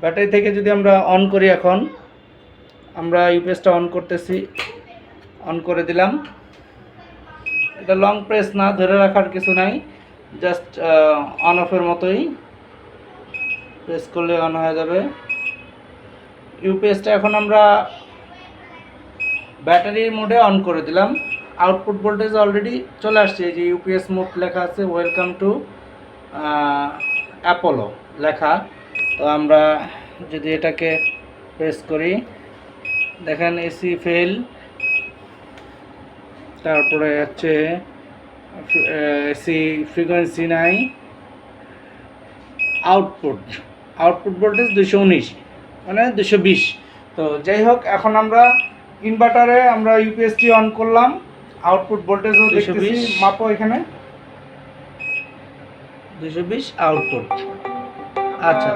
Battery থেকে যদি আমরা অন করি, এখন আমরা ইউপিএসটা অন করতেছি, অন করে দিলাম। এটা লং প্রেস না, ধরে রাখার কিছু নাই, জাস্ট অন অফের মতোই, প্রেস করলে অন হয়ে যাবে। ইউপিএসটা এখন আমরা ব্যাটারির মোডে অন করে দিলাম। আউটপুট ভোল্টেজ অলরেডি চলে আসছে, এই যে ইউপিএস মোড লেখা আছে, ওয়েলকাম টু অ্যাপোলো লেখা। তো আমরা যদি এটাকে প্রেস করি, দেখেন এসি ফেল, তারপরে হচ্ছে এসি ফ্রিকোয়েন্সি নাই, আউটপুট ভোল্টেজ 219 মানে 220। তো যাই হোক, এখন আমরা ইনভার্টারে আমরা ইউপিএসটি অন করলাম, আউটপুট ভোল্টেজও দেখতেছি, মাপো এখানে 220 আউটপুট। আচ্ছা।